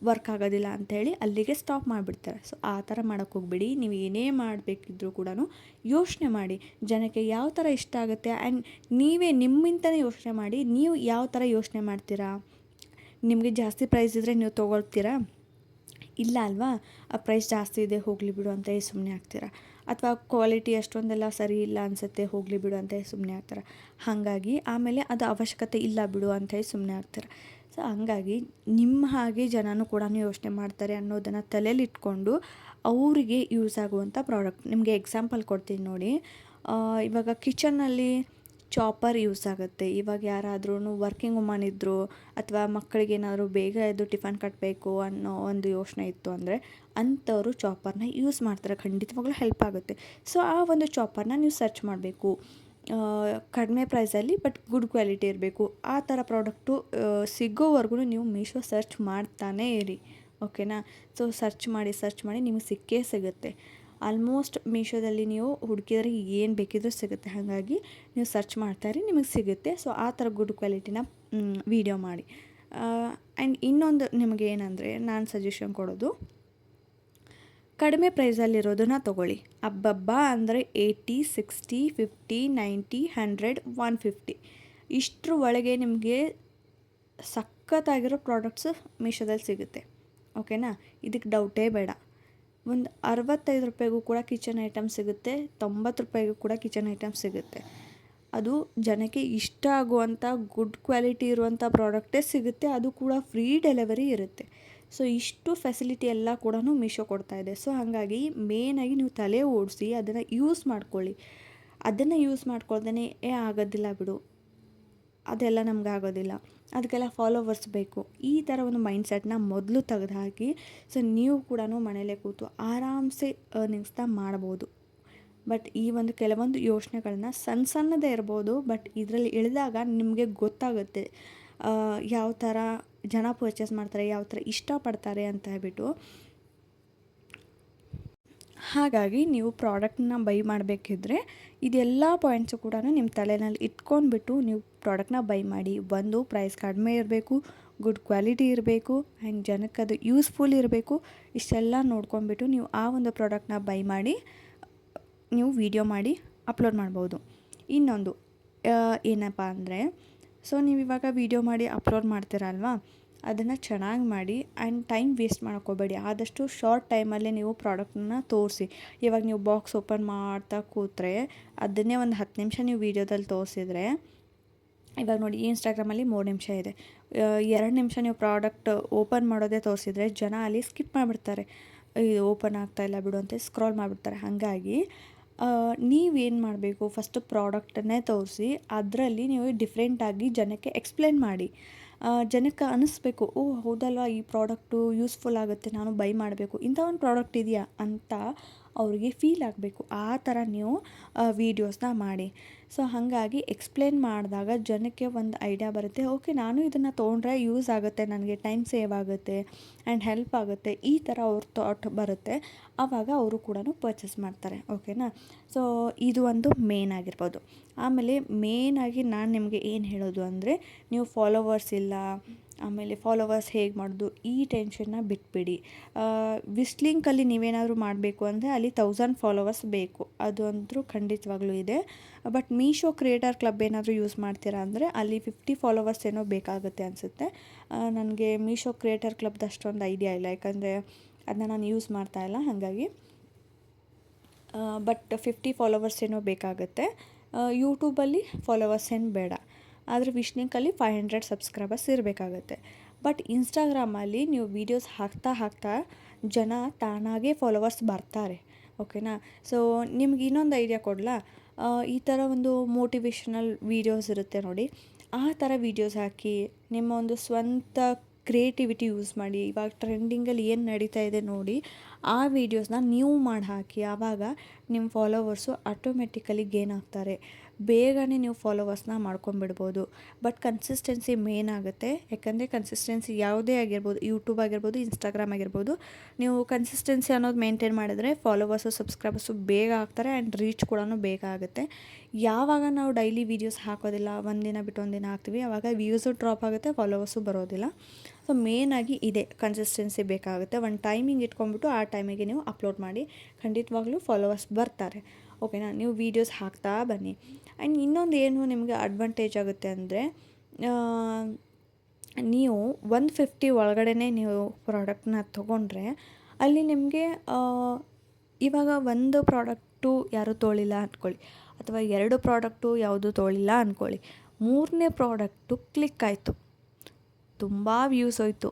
ವರ್ಕ್ ಆಗೋದಿಲ್ಲ ಅಂಥೇಳಿ ಅಲ್ಲಿಗೆ ಸ್ಟಾಪ್ ಮಾಡಿಬಿಡ್ತಾರೆ. ಸೊ ಆ ಥರ ಮಾಡೋಕ್ಕೆ ಹೋಗ್ಬೇಡಿ. ನೀವು ಏನೇ ಮಾಡಬೇಕಿದ್ರೂ ಕೂಡ ಯೋಚನೆ ಮಾಡಿ ಜನಕ್ಕೆ ಯಾವ ಥರ ಇಷ್ಟ ಆಗುತ್ತೆ. ಆ್ಯಂಡ್ ನೀವೇ ನಿಮ್ಮಿಂದನೇ ಯೋಚನೆ ಮಾಡಿ, ನೀವು ಯಾವ ಥರ ಯೋಚನೆ ಮಾಡ್ತೀರಾ? ನಿಮಗೆ ಜಾಸ್ತಿ ಪ್ರೈಸ್ ಇದ್ದರೆ ನೀವು ತೊಗೊಳ್ತೀರಾ? ಇಲ್ಲ ಅಲ್ವಾ? ಆ ಪ್ರೈಸ್ ಜಾಸ್ತಿ ಇದೆ, ಹೋಗಲಿ ಬಿಡು ಅಂತ ಸುಮ್ಮನೆ ಆಗ್ತೀರಾ. ಅಥವಾ ಕ್ವಾಲಿಟಿ ಅಷ್ಟೊಂದೆಲ್ಲ ಸರಿ ಇಲ್ಲ ಅನಿಸುತ್ತೆ, ಹೋಗಲಿ ಬಿಡು ಅಂತ ಸುಮ್ಮನೆ ಆಗ್ತಾರೆ. ಹಾಗಾಗಿ ಆಮೇಲೆ ಅದು ಅವಶ್ಯಕತೆ ಇಲ್ಲ ಬಿಡು ಅಂತ ಸುಮ್ಮನೆ ಆಗ್ತಾರೆ. ಸೊ ಹಂಗಾಗಿ ನಿಮ್ಮ ಹಾಗೆ ಜನನೂ ಕೂಡ ಯೋಚನೆ ಮಾಡ್ತಾರೆ ಅನ್ನೋದನ್ನು ತಲೆಯಲ್ಲಿ ಇಟ್ಕೊಂಡು ಅವರಿಗೆ ಯೂಸ್ ಆಗುವಂಥ ಪ್ರಾಡಕ್ಟ್. ನಿಮಗೆ ಎಕ್ಸಾಂಪಲ್ ಕೊಡ್ತೀನಿ ನೋಡಿ. ಇವಾಗ ಕಿಚನ್ನಲ್ಲಿ ಚಾಪರ್ ಯೂಸ್ ಆಗುತ್ತೆ. ಇವಾಗ ಯಾರಾದ್ರೂ ವರ್ಕಿಂಗ್ ವುಮನ್ ಇದ್ದರು ಅಥವಾ ಮಕ್ಕಳಿಗೇನಾದರೂ ಬೇಗ ಎದ್ದು ಟಿಫನ್ ಕಟ್ಟಬೇಕು ಅನ್ನೋ ಒಂದು ಯೋಚನೆ ಇತ್ತು ಅಂದರೆ ಅಂಥವರು ಚಾಪರ್ನ ಯೂಸ್ ಮಾಡ್ತಾರೆ. ಖಂಡಿತವಾಗ್ಲೂ ಹೆಲ್ಪ್ ಆಗುತ್ತೆ. ಸೊ ಆ ಒಂದು ಚಾಪರ್ನ ನೀವು ಸರ್ಚ್ ಮಾಡಬೇಕು. ಕಡಿಮೆ ಪ್ರೈಸಲ್ಲಿ ಬಟ್ ಗುಡ್ ಕ್ವಾಲಿಟಿ ಇರಬೇಕು. ಆ ಥರ ಪ್ರಾಡಕ್ಟು ಸಿಗೋವರೆಗೂ ನೀವು ಮೀಶೋ ಸರ್ಚ್ ಮಾಡ್ತಾನೇ ಇರಿ. ಓಕೆನಾ? ಸೊ ಸರ್ಚ್ ಮಾಡಿ ನಿಮಗೆ ಸಿಕ್ಕೇ ಸಿಗುತ್ತೆ. ಆಲ್ಮೋಸ್ಟ್ ಮೀಶೋದಲ್ಲಿ ನೀವು ಹುಡುಕಿದ್ರೆ ಏನು ಬೇಕಿದ್ರೂ ಸಿಗುತ್ತೆ. ಹಾಗಾಗಿ ನೀವು ಸರ್ಚ್ ಮಾಡ್ತಾಯಿರಿ, ನಿಮಗೆ ಸಿಗುತ್ತೆ. ಸೊ ಆ ಥರ ಗುಡ್ ಕ್ವಾಲಿಟಿನ ವೀಡಿಯೋ ಮಾಡಿ. ಆ್ಯಂಡ್ ಇನ್ನೊಂದು ನಿಮಗೆ ಏನಂದರೆ ನಾನು ಸಜೆಷನ್ ಕೊಡೋದು, ಕಡಿಮೆ ಪ್ರೈಸಲ್ಲಿರೋದನ್ನ ತೊಗೊಳ್ಳಿ. ಅಬ್ಬಬ್ಬ ಅಂದರೆ 80, 60, 50, 90, 100, 150 ಇಷ್ಟರ ಒಳಗೆ ನಿಮಗೆ ಸಖತ್ತಾಗಿರೋ ಪ್ರಾಡಕ್ಟ್ಸು ಮೀಶೋದಲ್ಲಿ ಸಿಗುತ್ತೆ. ಓಕೆನಾ? ಇದಕ್ಕೆ ಡೌಟೇ ಬೇಡ. ಒಂದು 65 ರೂಪಾಯಿಗೂ ಕೂಡ ಕಿಚನ್ ಐಟಮ್ ಸಿಗುತ್ತೆ, 90 ರೂಪಾಯಿಗೂ ಕೂಡ ಕಿಚನ್ ಐಟಮ್ ಸಿಗುತ್ತೆ. ಅದು ಜನಕ್ಕೆ ಇಷ್ಟ ಆಗುವಂಥ ಗುಡ್ ಕ್ವಾಲಿಟಿ ಇರುವಂಥ ಪ್ರಾಡಕ್ಟೇ ಸಿಗುತ್ತೆ. ಅದು ಕೂಡ ಫ್ರೀ ಡೆಲಿವರಿ ಇರುತ್ತೆ. ಸೊ ಇಷ್ಟು ಫೆಸಿಲಿಟಿ ಎಲ್ಲ ಕೂಡ ಮೀಶೋ ಕೊಡ್ತಾ ಇದೆ. ಸೊ ಹಾಗಾಗಿ ಮೇಯ್ನಾಗಿ ನೀವು ತಲೆ ಓಡಿಸಿ ಅದನ್ನು ಯೂಸ್ ಮಾಡ್ಕೊಳ್ಳಿ. ಅದನ್ನು ಯೂಸ್ ಮಾಡ್ಕೊಳ್ದೇ ಆಗೋದಿಲ್ಲ ಬಿಡು, ಅದೆಲ್ಲ ನಮ್ಗೆ ಆಗೋದಿಲ್ಲ, ಅದಕ್ಕೆಲ್ಲ ಫಾಲೋವರ್ಸ್ ಬೇಕು, ಈ ಥರ ಒಂದು ಮೈಂಡ್ಸೆಟ್ನ ಮೊದಲು ತೆಗೆದುಹಾಕಿ. ಸೊ ನೀವು ಕೂಡ ಮನೇಲೇ ಕೂತು ಆರಾಮ್ಸೆ ಅರ್ನಿಂಗ್ಸ್ನ ಮಾಡ್ಬೋದು. ಬಟ್ ಈ ಒಂದು ಕೆಲವೊಂದು ಯೋಚನೆಗಳನ್ನ ಸಣ್ಣದೇ ಇರ್ಬೋದು, ಬಟ್ ಇದರಲ್ಲಿ ಇಳಿದಾಗ ನಿಮಗೆ ಗೊತ್ತಾಗುತ್ತೆ ಯಾವ ಥರ ಜನ ಪರ್ಚೇಸ್ ಮಾಡ್ತಾರೆ, ಯಾವ ಥರ ಇಷ್ಟಪಡ್ತಾರೆ ಅಂತ ಹೇಳ್ಬಿಟ್ಟು. ಹಾಗಾಗಿ ನೀವು ಪ್ರಾಡಕ್ಟ್ನ ಬೈ ಮಾಡಬೇಕಿದ್ರೆ ಇದೆಲ್ಲ ಪಾಯಿಂಟ್ಸು ಕೂಡ ನಿಮ್ಮ ತಲೆಯಲ್ಲಿ ಇಟ್ಕೊಂಡ್ಬಿಟ್ಟು ನೀವು ಪ್ರಾಡಕ್ಟ್ನ ಬೈ ಮಾಡಿ. ಒಂದು ಪ್ರೈಸ್ ಕಡಿಮೆ ಇರಬೇಕು, ಗುಡ್ ಕ್ವಾಲಿಟಿ ಇರಬೇಕು ಆ್ಯಂಡ್ ಜನಕ್ಕೆ ಅದು ಯೂಸ್ಫುಲ್ ಇರಬೇಕು. ಇಷ್ಟೆಲ್ಲ ನೋಡ್ಕೊಂಡ್ಬಿಟ್ಟು ನೀವು ಆ ಒಂದು ಪ್ರಾಡಕ್ಟ್ನ ಬೈ ಮಾಡಿ ನೀವು ವಿಡಿಯೋ ಮಾಡಿ ಅಪ್ಲೋಡ್ ಮಾಡ್ಬೋದು. ಇನ್ನೊಂದು ಏನಪ್ಪ ಅಂದರೆ, ಸೊ ನೀವು ಇವಾಗ ವಿಡಿಯೋ ಮಾಡಿ ಅಪ್ಲೋಡ್ ಮಾಡ್ತೀರಲ್ವಾ, ಅದನ್ನು ಚೆನ್ನಾಗಿ ಮಾಡಿ ಆ್ಯಂಡ್ ಟೈಮ್ ವೇಸ್ಟ್ ಮಾಡೋಕ್ಕೋಗಬೇಡಿ. ಆದಷ್ಟು ಶಾರ್ಟ್ ಟೈಮಲ್ಲೇ ನೀವು ಪ್ರಾಡಕ್ಟನ್ನ ತೋರಿಸಿ. ಇವಾಗ ನೀವು ಬಾಕ್ಸ್ ಓಪನ್ ಮಾಡ್ತಾ ಕೂತ್ರೆ ಅದನ್ನೇ ಒಂದು 10 ನಿಮಿಷ ನೀವು ವೀಡಿಯೋದಲ್ಲಿ ತೋರಿಸಿದ್ರೆ, ಇವಾಗ ನೋಡಿ ಇನ್ಸ್ಟಾಗ್ರಾಮಲ್ಲಿ 3 ನಿಮಿಷ ಇದೆ, 2 ನಿಮಿಷ ನೀವು ಪ್ರಾಡಕ್ಟ್ ಓಪನ್ ಮಾಡೋದೇ ತೋರಿಸಿದರೆ ಜನ ಅಲ್ಲಿ ಸ್ಕಿಪ್ ಮಾಡಿಬಿಡ್ತಾರೆ. ಇದು ಓಪನ್ ಆಗ್ತಾಯಿಲ್ಲ ಬಿಡು ಅಂತ ಸ್ಕ್ರಾಲ್ ಮಾಡಿಬಿಡ್ತಾರೆ. ಹಾಗಾಗಿ ನೀವೇನು ಮಾಡಬೇಕು, ಫಸ್ಟು ಪ್ರಾಡಕ್ಟನ್ನೇ ತೋರಿಸಿ ಅದರಲ್ಲಿ ನೀವು ಡಿಫ್ರೆಂಟಾಗಿ ಜನಕ್ಕೆ ಎಕ್ಸ್ಪ್ಲೇನ್ ಮಾಡಿ. ಜನಕ್ಕೆ ಅನ್ನಿಸ್ಬೇಕು, ಓಹ್ ಹೌದಲ್ವಾ, ಈ ಪ್ರಾಡಕ್ಟು ಯೂಸ್ಫುಲ್ ಆಗುತ್ತೆ, ನಾನು ಬೈ ಮಾಡಬೇಕು, ಇಂಥ ಒಂದು ಪ್ರಾಡಕ್ಟ್ ಇದೆಯಾ ಅಂತ ಅವ್ರಿಗೆ ಫೀಲ್ ಆಗಬೇಕು. ಆ ಥರ ನೀವು ವೀಡಿಯೋಸ್ನ ಮಾಡಿ. ಸೊ ಹಾಗಾಗಿ ಎಕ್ಸ್ಪ್ಲೇನ್ ಮಾಡಿದಾಗ ಜನಕ್ಕೆ ಒಂದು ಐಡಿಯಾ ಬರುತ್ತೆ, ಓಕೆ ನಾನು ಇದನ್ನು ತೊಗೊಂಡ್ರೆ ಯೂಸ್ ಆಗುತ್ತೆ, ನನಗೆ ಟೈಮ್ ಸೇವ್ ಆಗುತ್ತೆ ಆ್ಯಂಡ್ ಹೆಲ್ಪ್ ಆಗುತ್ತೆ, ಈ ಥರ ಅವ್ರ ಥಾಟ್ ಬರುತ್ತೆ. ಆವಾಗ ಅವರು ಕೂಡ ಪರ್ಚೇಸ್ ಮಾಡ್ತಾರೆ. ಓಕೆನಾ. ಸೊ ಇದು ಒಂದು ಮೇನ್ ಆಗಿರ್ಬೋದು. ಆಮೇಲೆ ಮೇನಾಗಿ ನಾನು ನಿಮಗೆ ಏನು ಹೇಳೋದು ಅಂದರೆ, ನೀವು ಫಾಲೋವರ್ಸ್ ಇಲ್ಲ, ಆಮೇಲೆ ಫಾಲೋವರ್ಸ್ ಹೇಗೆ ಮಾಡೋದು, ಈ ಟೆನ್ಷನ್ನ ಬಿಟ್ಬಿಡಿ. ವಿಶ್ಲಿಂಕಲ್ಲಿ ನೀವೇನಾದರೂ ಮಾಡಬೇಕು ಅಂದರೆ ಅಲ್ಲಿ 1000 ಫಾಲೋವರ್ಸ್ ಬೇಕು, ಅದು ಅಂತೂ ಖಂಡಿತವಾಗ್ಲೂ ಇದೆ. ಬಟ್ ಮೀಶೋ ಕ್ರಿಯೇಟರ್ ಕ್ಲಬ್ ಏನಾದರೂ ಯೂಸ್ ಮಾಡ್ತೀರಾ ಅಂದರೆ ಅಲ್ಲಿ 50 ಫಾಲೋವರ್ಸ್ ಏನೋ ಬೇಕಾಗುತ್ತೆ ಅನಿಸುತ್ತೆ. ನನಗೆ ಮೀಶೋ ಕ್ರಿಯೇಟರ್ ಕ್ಲಬ್ದು ಅಷ್ಟೊಂದು ಐಡಿಯಾ ಇಲ್ಲ, ಯಾಕಂದರೆ ಅದನ್ನ ನಾನು ಯೂಸ್ ಮಾಡ್ತಾಯಿಲ್ಲ. ಹಾಗಾಗಿ ಬಟ್ 50 ಫಾಲೋವರ್ಸ್ ಏನೋ ಬೇಕಾಗುತ್ತೆ. ಯೂಟ್ಯೂಬಲ್ಲಿ ಫಾಲೋವರ್ಸ್ ಏನು ಬೇಡ, ಆದರೆ ವಿಶ್ಲಿಂಕಲ್ಲಿ 500 ಸಬ್ಸ್ಕ್ರೈಬರ್ಸ್ ಇರಬೇಕಾಗತ್ತೆ. ಬಟ್ ಇನ್ಸ್ಟಾಗ್ರಾಮಲ್ಲಿ ನೀವು ವೀಡಿಯೋಸ್ ಹಾಕ್ತಾ ಜನ ತಾನಾಗೇ ಫಾಲೋವರ್ಸ್ ಬರ್ತಾರೆ. ಓಕೆನಾ. ಸೊ ನಿಮ್ಗೆ ಇನ್ನೊಂದು ಐಡಿಯಾ ಕೊಡಲಾ, ಈ ಥರ ಒಂದು ಮೋಟಿವೇಶನಲ್ ವೀಡಿಯೋಸ್ ಇರುತ್ತೆ ನೋಡಿ, ಆ ಥರ ವೀಡಿಯೋಸ್ ಹಾಕಿ ನಿಮ್ಮ ಒಂದು ಸ್ವಂತ ಕ್ರಿಯೇಟಿವಿಟಿ ಯೂಸ್ ಮಾಡಿ. ಇವಾಗ ಟ್ರೆಂಡಿಂಗಲ್ಲಿ ಏನು ನಡೀತಾ ಇದೆ ನೋಡಿ, ಆ ವೀಡಿಯೋಸ್ನ ನೀವು ಮಾಡಿ ಹಾಕಿ. ಆವಾಗ ನಿಮ್ಮ ಫಾಲೋವರ್ಸು ಆಟೋಮೆಟಿಕಲಿ ಗೇನ್ ಆಗ್ತಾರೆ. ಬೇಗನೆ ನೀವು ಫಾಲೋವರ್ಸ್ನ ಮಾಡ್ಕೊಂಬಿಡ್ಬೋದು. ಬಟ್ ಕನ್ಸಿಸ್ಟೆನ್ಸಿ ಮೇನ್ ಆಗುತ್ತೆ. ಯಾಕಂದರೆ ಕನ್ಸಿಸ್ಟೆನ್ಸಿ ಯಾವುದೇ ಆಗಿರ್ಬೋದು, ಯೂಟ್ಯೂಬ್ ಆಗಿರ್ಬೋದು, ಇನ್ಸ್ಟಾಗ್ರಾಮ್ ಆಗಿರ್ಬೋದು, ನೀವು ಕನ್ಸಿಸ್ಟೆನ್ಸಿ ಅನ್ನೋದು ಮೇಂಟೈನ್ ಮಾಡಿದರೆ ಫಾಲೋವರ್ಸು ಸಬ್ಸ್ಕ್ರೈಬರ್ಸು ಬೇಗ ಆಗ್ತಾರೆ ಆ್ಯಂಡ್ ರೀಚ್ ಕೂಡ ಬೇಗ ಆಗುತ್ತೆ. ಯಾವಾಗ ನಾವು ಡೈಲಿ ವೀಡಿಯೋಸ್ ಹಾಕೋದಿಲ್ಲ, ಒಂದಿನ ಬಿಟ್ಟು ಒಂದಿನ ಹಾಕ್ತೀವಿ, ಆವಾಗ ವ್ಯೂಸು ಡ್ರಾಪ್ ಆಗುತ್ತೆ, ಫಾಲೋವರ್ಸು ಬರೋದಿಲ್ಲ. ಸೊ ಮೇನಾಗಿ ಇದೆ, ಕನ್ಸಿಸ್ಟೆನ್ಸಿ ಬೇಕಾಗುತ್ತೆ. ಒಂದು ಟೈಮಿಂಗ್ ಇಟ್ಕೊಂಡ್ಬಿಟ್ಟು ಆ ಟೈಮಿಗೆ ನೀವು ಅಪ್ಲೋಡ್ ಮಾಡಿ, ಖಂಡಿತವಾಗ್ಲೂ ಫಾಲೋವರ್ಸ್ ಬರ್ತಾರೆ. ಓಕೆನಾ. ನೀವು ವೀಡಿಯೋಸ್ ಹಾಕ್ತಾ ಬನ್ನಿ. ಆ್ಯಂಡ್ ಇನ್ನೊಂದು ಏನು ನಿಮಗೆ ಅಡ್ವಾಂಟೇಜ್ ಆಗುತ್ತೆ ಅಂದರೆ, ನೀವು 150 ಒಳಗಡೆ ನೀವು ಪ್ರಾಡಕ್ಟ್ನ ತೊಗೊಂಡ್ರೆ ಅಲ್ಲಿ ನಿಮಗೆ ಇವಾಗ ಒಂದು ಪ್ರಾಡಕ್ಟು ಯಾರೂ ತೊಗೊಳ್ಳಿಲ್ಲ ಅಂದ್ಕೊಳ್ಳಿ, ಅಥವಾ 2 ಪ್ರಾಡಕ್ಟು ಯಾವುದೂ ತೊಗೊಳ್ಳಿಲ್ಲ ಅಂದ್ಕೊಳ್ಳಿ, 3ನೇ ಪ್ರಾಡಕ್ಟು ಕ್ಲಿಕ್ ಆಯಿತು, ತುಂಬ ವ್ಯೂಸ್ ಹೋಯ್ತು,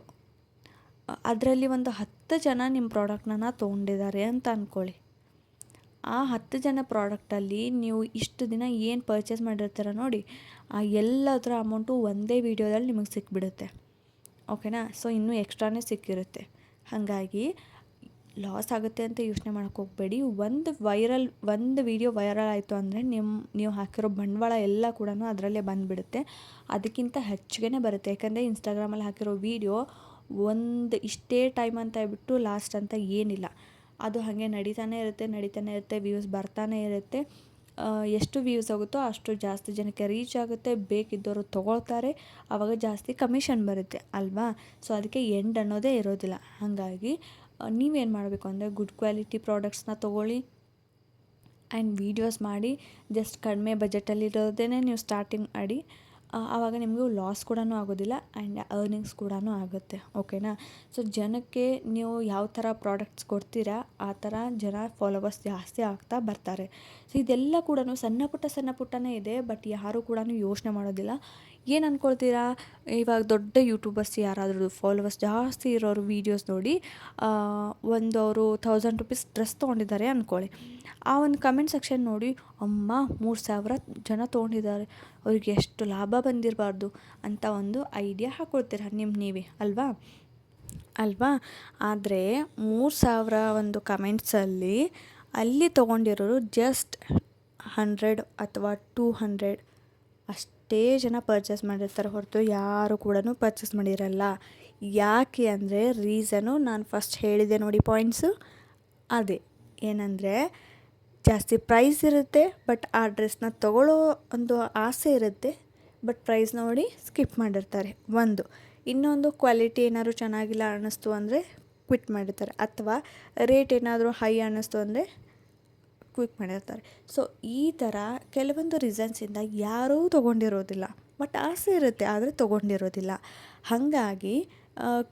ಅದರಲ್ಲಿ ಒಂದು 10 ಜನ ನಿಮ್ಮ ಪ್ರಾಡಕ್ಟ್ನ ತೊಗೊಂಡಿದ್ದಾರೆ ಅಂತ ಅಂದ್ಕೊಳ್ಳಿ. ಆ 10 ಜನ ಪ್ರಾಡಕ್ಟಲ್ಲಿ ನೀವು ಇಷ್ಟು ದಿನ ಏನು ಪರ್ಚೇಸ್ ಮಾಡಿರ್ತೀರ ನೋಡಿ, ಆ ಎಲ್ಲದರ ಅಮೌಂಟು ಒಂದೇ ವೀಡಿಯೋದಲ್ಲಿ ನಿಮಗೆ ಸಿಕ್ಬಿಡುತ್ತೆ. ಓಕೆನಾ. ಸೊ ಇನ್ನೂ ಎಕ್ಸ್ಟ್ರಾನೇ ಸಿಕ್ಕಿರುತ್ತೆ. ಹಾಗಾಗಿ ಲಾಸ್ ಆಗುತ್ತೆ ಅಂತ ಯೋಚನೆ ಮಾಡೋಕ್ಕೆ ಹೋಗಬೇಡಿ. ಒಂದು ವೀಡಿಯೋ ವೈರಲ್ ಆಯಿತು ಅಂದರೆ ನೀವು ಹಾಕಿರೋ ಬಂಡವಾಳ ಎಲ್ಲ ಕೂಡ ಅದರಲ್ಲೇ ಬಂದುಬಿಡುತ್ತೆ. ಅದಕ್ಕಿಂತ ಹೆಚ್ಚಿಗೆ ಬರುತ್ತೆ. ಯಾಕಂದರೆ ಇನ್ಸ್ಟಾಗ್ರಾಮಲ್ಲಿ ಹಾಕಿರೋ ವೀಡಿಯೋ ಒಂದು ಇಷ್ಟೇ ಟೈಮ್ ಅಂತ ಹೇಳ್ಬಿಟ್ಟು ಲಾಸ್ಟ್ ಅಂತ ಏನಿಲ್ಲ, ಅದು ಹಾಗೆ ನಡೀತಾನೆ ಇರುತ್ತೆ, ವ್ಯೂಸ್ ಬರ್ತಾನೆ ಇರುತ್ತೆ. ಎಷ್ಟು ವ್ಯೂಸ್ ಆಗುತ್ತೋ ಅಷ್ಟು ಜಾಸ್ತಿ ಜನಕ್ಕೆ ರೀಚ್ ಆಗುತ್ತೆ, ಬೇಕಿದ್ದವರು ತೊಗೊಳ್ತಾರೆ, ಆವಾಗ ಜಾಸ್ತಿ ಕಮಿಷನ್ ಬರುತ್ತೆ ಅಲ್ವಾ. ಸೊ ಅದಕ್ಕೆ ಎಂಡ್ ಅನ್ನೋದೇ ಇರೋದಿಲ್ಲ. ಹಾಗಾಗಿ ನೀವೇನು ಮಾಡಬೇಕು ಅಂದರೆ ಗುಡ್ ಕ್ವಾಲಿಟಿ ಪ್ರಾಡಕ್ಟ್ಸ್ನ ತೊಗೊಳ್ಳಿ ಆ್ಯಂಡ್ ವೀಡಿಯೋಸ್ ಮಾಡಿ. ಜಸ್ಟ್ ಕಡಿಮೆ ಬಜೆಟಲ್ಲಿರೋದೇ ನೀವು ಸ್ಟಾರ್ಟಿಂಗ್ ಮಾಡಿ. ಆವಾಗ ನಿಮಗೂ ಲಾಸ್ ಕೂಡ ಆಗೋದಿಲ್ಲ ಆ್ಯಂಡ್ ಅರ್ನಿಂಗ್ಸ್ ಕೂಡ ಆಗುತ್ತೆ. ಓಕೆನಾ. ಸೊ ಜನಕ್ಕೆ ನೀವು ಯಾವ ಥರ ಪ್ರಾಡಕ್ಟ್ಸ್ ಕೊಡ್ತೀರಾ ಆ ಥರ ಜನ ಫಾಲೋವರ್ಸ್ ಜಾಸ್ತಿ ಆಗ್ತಾ ಬರ್ತಾರೆ. ಸೊ ಇದೆಲ್ಲ ಕೂಡ ಸಣ್ಣ ಪುಟ್ಟನೇ ಇದೆ, ಬಟ್ ಯಾರೂ ಕೂಡ ಯೋಚನೆ ಮಾಡೋದಿಲ್ಲ. ಏನು ಅಂದ್ಕೊಳ್ತೀರಾ, ಇವಾಗ ದೊಡ್ಡ ಯೂಟ್ಯೂಬರ್ಸ್ ಯಾರಾದರೂ ಫಾಲೋವರ್ಸ್ ಜಾಸ್ತಿ ಇರೋರು ವೀಡಿಯೋಸ್ ನೋಡಿ, ಒಂದು ಅವರು 1000 ರೂಪೀಸ್ ಡ್ರೆಸ್ ತೊಗೊಂಡಿದ್ದಾರೆ ಅಂದ್ಕೊಳ್ಳಿ, ಆ ಒಂದು ಕಮೆಂಟ್ ಸೆಕ್ಷನ್ ನೋಡಿ, ಅಮ್ಮ 3000 ಜನ ತೊಗೊಂಡಿದ್ದಾರೆ, ಅವ್ರಿಗೆ ಎಷ್ಟು ಲಾಭ ಬಂದಿರಬಾರ್ದು ಅಂತ ಒಂದು ಐಡಿಯಾ ಹಾಕ್ಕೊಳ್ತೀರ ನೀವೇ ಅಲ್ವಾ. ಆದರೆ 3000 ಒಂದು ಕಮೆಂಟ್ಸಲ್ಲಿ ಅಲ್ಲಿ ತೊಗೊಂಡಿರೋರು ಜಸ್ಟ್ 100 ಅಥವಾ 200 ಅಷ್ಟೇ ಜನ ಪರ್ಚೇಸ್ ಮಾಡಿರ್ತಾರೆ, ಹೊರತು ಯಾರು ಕೂಡ ಪರ್ಚೇಸ್ ಮಾಡಿರಲ್ಲ. ಯಾಕೆ ಅಂದರೆ ರೀಸನು ನಾನು ಫಸ್ಟ್ ಹೇಳಿದೆ ನೋಡಿ ಪಾಯಿಂಟ್ಸು, ಅದೇ ಏನಂದರೆ ಜಾಸ್ತಿ ಪ್ರೈಸ್ ಇರುತ್ತೆ, ಬಟ್ ಆ ಡ್ರೆಸ್ನ ತೊಗೊಳ್ಳೋ ಒಂದು ಆಸೆ ಇರುತ್ತೆ, ಬಟ್ ಪ್ರೈಸ್ ನೋಡಿ ಸ್ಕಿಪ್ ಮಾಡಿರ್ತಾರೆ. ಇನ್ನೊಂದು ಕ್ವಾಲಿಟಿ ಏನಾದರೂ ಚೆನ್ನಾಗಿಲ್ಲ ಅನ್ನಿಸ್ತು ಅಂದರೆ ಕ್ವಿಟ್ ಮಾಡಿರ್ತಾರೆ, ಅಥವಾ ರೇಟ್ ಏನಾದರೂ ಹೈ ಅನ್ನಿಸ್ತು ಅಂದರೆ ಕ್ವಿಕ್ ಮಾಡಿರ್ತಾರೆ. ಸೊ ಈ ಥರ ಕೆಲವೊಂದು ರೀಸನ್ಸಿಂದ ಯಾರೂ ತೊಗೊಂಡಿರೋದಿಲ್ಲ, ಬಟ್ ಆಸೆ ಇರುತ್ತೆ ಆದರೆ ತೊಗೊಂಡಿರೋದಿಲ್ಲ. ಹಾಗಾಗಿ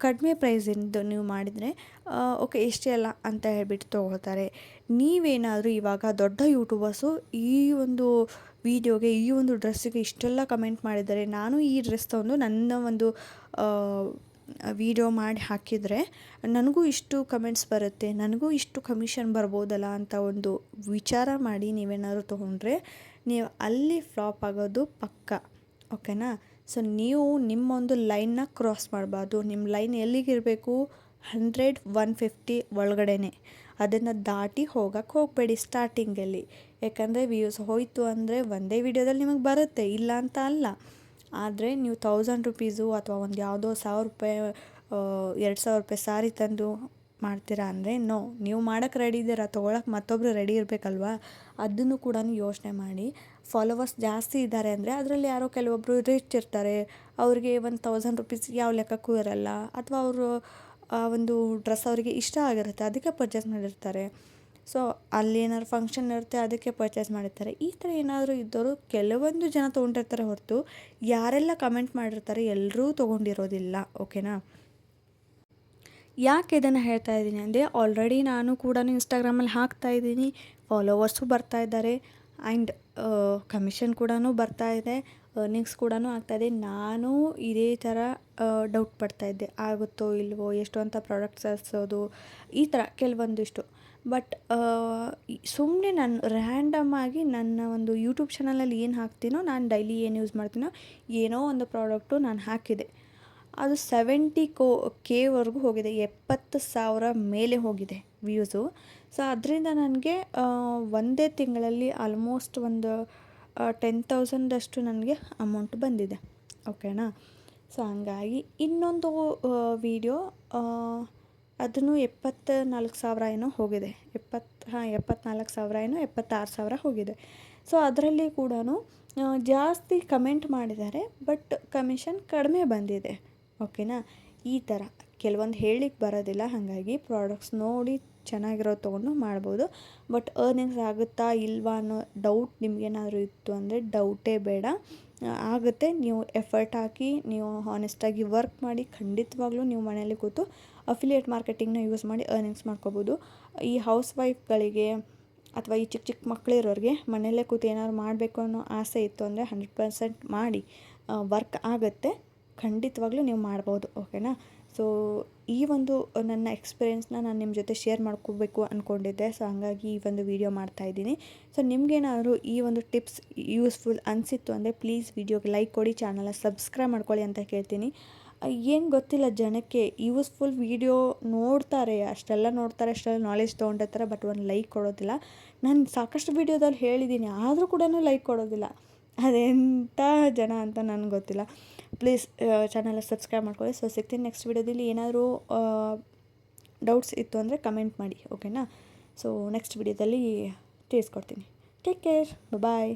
ಕಡಿಮೆ ಪ್ರೈಸಿಂದು ನೀವು ಮಾಡಿದರೆ ಓಕೆ ಇಷ್ಟೇ ಅಲ್ಲ ಅಂತ ಹೇಳ್ಬಿಟ್ಟು ತೊಗೊಳ್ತಾರೆ. ನೀವೇನಾದರೂ ಇವಾಗ ದೊಡ್ಡ ಯೂಟ್ಯೂಬರ್ಸು ಈ ಒಂದು ವೀಡಿಯೋಗೆ ಈ ಒಂದು ಡ್ರೆಸ್ಸಿಗೆ ಇಷ್ಟೆಲ್ಲ ಕಮೆಂಟ್ ಮಾಡಿದ್ದಾರೆ, ನಾನು ಈ ಡ್ರೆಸ್ ತೊಗೊಂಡು ನನ್ನ ಒಂದು ವೀಡಿಯೋ ಮಾಡಿ ಹಾಕಿದರೆ ನನಗೂ ಇಷ್ಟು ಕಮೆಂಟ್ಸ್ ಬರುತ್ತೆ, ನನಗೂ ಇಷ್ಟು ಕಮಿಷನ್ ಬರ್ಬೋದಲ್ಲ ಅಂತ ಒಂದು ವಿಚಾರ ಮಾಡಿ ನೀವೇನಾದ್ರು ತೊಗೊಂಡ್ರೆ ನೀವು ಅಲ್ಲಿ ಫ್ಲಾಪ್ ಆಗೋದು ಪಕ್ಕ. ಓಕೆನಾ? ಸೊ ನೀವು ನಿಮ್ಮೊಂದು ಲೈನ್ನ ಕ್ರಾಸ್ ಮಾಡಬಾರ್ದು. ನಿಮ್ಮ ಲೈನ್ ಎಲ್ಲಿಗಿರಬೇಕು? 100, 150 ಒಳಗಡೆನೆ. ಅದನ್ನು ದಾಟಿ ಹೋಗಬೇಡಿ ಸ್ಟಾರ್ಟಿಂಗಲ್ಲಿ. ಯಾಕಂದರೆ ವ್ಯೂಸ್ ಹೋಯಿತು ಅಂದರೆ ಒಂದೇ ವಿಡಿಯೋದಲ್ಲಿ ನಿಮಗೆ ಬರುತ್ತೆ, ಇಲ್ಲ ಅಂತ ಅಲ್ಲ. ಆದರೆ ನೀವು 1000 ರುಪೀಸು ಅಥವಾ ಒಂದು ಯಾವುದೋ 1000 ರೂಪಾಯಿ 2000 ರೂಪಾಯಿ ಸಾರಿ ತಂದು ಮಾಡ್ತೀರಾ ಅಂದರೆ ನೋ. ನೀವು ಮಾಡೋಕ್ಕೆ ರೆಡಿ ಇದ್ದೀರಾ, ತೊಗೊಳಕ್ಕೆ ಮತ್ತೊಬ್ಬರು ರೆಡಿ ಇರಬೇಕಲ್ವಾ? ಅದನ್ನು ಕೂಡ ಯೋಚನೆ ಮಾಡಿ. ಫಾಲೋವರ್ಸ್ ಜಾಸ್ತಿ ಇದ್ದಾರೆ ಅಂದರೆ ಅದರಲ್ಲಿ ಯಾರೋ ಕೆಲವೊಬ್ಬರು ರಿಚ್ ಇರ್ತಾರೆ, ಅವ್ರಿಗೆ 1000 ರುಪೀಸ್ ಯಾವ ಲೆಕ್ಕಕ್ಕೂ ಇರಲ್ಲ, ಅಥವಾ ಅವರು ಒಂದು ಡ್ರೆಸ್ ಅವರಿಗೆ ಇಷ್ಟ ಆಗಿರುತ್ತೆ ಅದಕ್ಕೆ ಪರ್ಚೇಸ್ ಮಾಡಿರ್ತಾರೆ. ಸೊ ಅಲ್ಲಿ ಏನಾದ್ರು ಫಂಕ್ಷನ್ ಇರುತ್ತೆ ಅದಕ್ಕೆ ಪರ್ಚೇಸ್ ಮಾಡಿರ್ತಾರೆ. ಈ ಥರ ಏನಾದರೂ ಇದ್ದವರು ಕೆಲವೊಂದು ಜನ ತೊಗೊಂಡಿರ್ತಾರೆ ಹೊರತು ಯಾರೆಲ್ಲ ಕಮೆಂಟ್ ಮಾಡಿರ್ತಾರೆ ಎಲ್ಲರೂ ತೊಗೊಂಡಿರೋದಿಲ್ಲ. ಓಕೆನಾ? ಯಾಕೆ ಇದನ್ನು ಹೇಳ್ತಾ ಇದ್ದೀನಿ ಅಂದರೆ ಆಲ್ರೆಡಿ ನಾನು ಕೂಡ ಇನ್ಸ್ಟಾಗ್ರಾಮಲ್ಲಿ ಹಾಕ್ತಾಯಿದ್ದೀನಿ, ಫಾಲೋವರ್ಸು ಬರ್ತಾಯಿದ್ದಾರೆ ಆ್ಯಂಡ್ ಕಮಿಷನ್ ಕೂಡ ಬರ್ತಾಯಿದೆ, ಅರ್ನಿಂಗ್ಸ್ ಕೂಡ ಆಗ್ತಾಯಿದೆ. ನಾನು ಇದೇ ಥರ ಡೌಟ್ ಪಡ್ತಾಯಿದ್ದೆ, ಆಗುತ್ತೋ ಇಲ್ವೋ, ಎಷ್ಟು ಅಂತ ಪ್ರಾಡಕ್ಟ್ಸ್ ತರಿಸೋದು, ಈ ಥರ ಕೆಲವೊಂದಿಷ್ಟು. ಬಟ್ ಸುಮ್ಮನೆ ನಾನು ರ್ಯಾಂಡಮಾಗಿ ನನ್ನ ಒಂದು ಯೂಟ್ಯೂಬ್ ಚಾನಲಲ್ಲಿ ಏನು ಹಾಕ್ತೀನೋ, ನಾನು ಡೈಲಿ ಏನು ಯೂಸ್ ಮಾಡ್ತೀನೋ ಏನೋ ಒಂದು ಪ್ರಾಡಕ್ಟು ನಾನು ಹಾಕಿದೆ, ಅದು 70K ಹೋಗಿದೆ, 70,000 ಮೇಲೆ ಹೋಗಿದೆ ವ್ಯೂಸು. ಸೊ ಅದರಿಂದ ನನಗೆ ಒಂದೇ ತಿಂಗಳಲ್ಲಿ ಆಲ್ಮೋಸ್ಟ್ ಒಂದು 10,000 ಅಷ್ಟು ನನಗೆ ಅಮೌಂಟ್ ಬಂದಿದೆ. ಓಕೆನಾ? ಸೊ ಹಂಗಾಗಿ ಇನ್ನೊಂದು ವಿಡಿಯೋ ಅದನ್ನು 74,000 ಏನೋ ಹೋಗಿದೆ, 74,000 ಏನೋ 76,000 ಹೋಗಿದೆ. ಸೊ ಅದರಲ್ಲಿ ಕೂಡ ಜಾಸ್ತಿ ಕಮೆಂಟ್ ಮಾಡಿದ್ದಾರೆ, ಬಟ್ ಕಮಿಷನ್ ಕಡಿಮೆ ಬಂದಿದೆ. ಓಕೆನಾ? ಈ ಥರ ಕೆಲವೊಂದು ಹೇಳಿಕ್ಕೆ ಬರೋದಿಲ್ಲ. ಹಾಗಾಗಿ ಪ್ರಾಡಕ್ಟ್ಸ್ ನೋಡಿ ಚೆನ್ನಾಗಿರೋದು ತೊಗೊಂಡು ಮಾಡ್ಬೋದು. ಬಟ್ ಅರ್ನಿಂಗ್ಸ್ ಆಗುತ್ತಾ ಇಲ್ವಾ ಅನ್ನೋ ಡೌಟ್ ನಿಮಗೇನಾದರೂ ಇತ್ತು ಅಂದರೆ ಡೌಟೇ ಬೇಡ, ಆಗುತ್ತೆ. ನೀವು ಎಫರ್ಟ್ ಹಾಕಿ, ನೀವು ಹಾನೆಸ್ಟಾಗಿ ವರ್ಕ್ ಮಾಡಿ, ಖಂಡಿತವಾಗ್ಲೂ ನೀವು ಮನೆಯಲ್ಲಿ ಕೂತು ಅಫಿಲಿಯೇಟ್ ಮಾರ್ಕೆಟಿಂಗ್ನ ಯೂಸ್ ಮಾಡಿ ಅರ್ನಿಂಗ್ಸ್ ಮಾಡ್ಕೋಬೋದು. ಈ ಹೌಸ್ ವೈಫ್ಗಳಿಗೆ ಅಥವಾ ಈ ಚಿಕ್ಕ ಚಿಕ್ಕ ಮಕ್ಕಳಿರೋರಿಗೆ ಮನೆಯಲ್ಲೇ ಕೂತು ಏನಾದ್ರು ಮಾಡಬೇಕು ಅನ್ನೋ ಆಸೆ ಇತ್ತು ಅಂದರೆ 100% ಮಾಡಿ, ವರ್ಕ್ ಆಗುತ್ತೆ. ಖಂಡಿತವಾಗ್ಲೂ ನೀವು ಮಾಡ್ಬೋದು. ಓಕೆನಾ? ಸೊ ಈ ಒಂದು ನನ್ನ ಎಕ್ಸ್ಪೀರಿಯೆನ್ಸ್ನ ನಾನು ನಿಮ್ಮ ಜೊತೆ ಶೇರ್ ಮಾಡ್ಕೋಬೇಕು ಅಂದ್ಕೊಂಡಿದ್ದೆ. ಸೊ ಹಾಗಾಗಿ ಈ ಒಂದು ವಿಡಿಯೋ ಮಾಡ್ತಾಯಿದ್ದೀನಿ. ಸೊ ನಿಮಗೇನಾದರೂ ಈ ಒಂದು ಟಿಪ್ಸ್ ಯೂಸ್ಫುಲ್ ಅನಿಸಿತ್ತು ಅಂದರೆ ಪ್ಲೀಸ್ ವಿಡಿಯೋಗೆ ಲೈಕ್ ಕೊಡಿ, ಚಾನಲ್ನ ಸಬ್ಸ್ಕ್ರೈಬ್ ಮಾಡ್ಕೊಳ್ಳಿ ಅಂತ ಕೇಳ್ತೀನಿ. ಏನು ಗೊತ್ತಿಲ್ಲ, ಜನಕ್ಕೆ ಯೂಸ್ಫುಲ್ ವಿಡಿಯೋ ನೋಡ್ತಾರೆ, ಅಷ್ಟೆಲ್ಲ ನಾಲೆಜ್ ತೊಗೊಂಡಿರ್ತಾರೆ, ಬಟ್ ಒಂದು ಲೈಕ್ ಕೊಡೋದಿಲ್ಲ. ನಾನು ಸಾಕಷ್ಟು ವಿಡಿಯೋದಲ್ಲಿ ಹೇಳಿದ್ದೀನಿ, ಆದರೂ ಕೂಡ ಲೈಕ್ ಕೊಡೋದಿಲ್ಲ. ಅದೆಂಥ ಜನ ಅಂತ ನನಗೆ ಗೊತ್ತಿಲ್ಲ. ಪ್ಲೀಸ್ ಚಾನಲ್ನ ಸಬ್ಸ್ಕ್ರೈಬ್ ಮಾಡ್ಕೊಳ್ಳಿ. ಸೊ ಸಿಗ್ತೀನಿ ನೆಕ್ಸ್ಟ್ ವಿಡಿಯೋದಲ್ಲಿ. ಏನಾದರೂ ಡೌಟ್ಸ್ ಇತ್ತು ಅಂದರೆ ಕಮೆಂಟ್ ಮಾಡಿ. ಓಕೆನಾ? ಸೊ ನೆಕ್ಸ್ಟ್ ವಿಡಿಯೋದಲ್ಲಿ ತಿಳಿಸ್ಕೊಡ್ತೀನಿ. ಟೇಕ್ ಕೇರ್, ಬಾಯ್.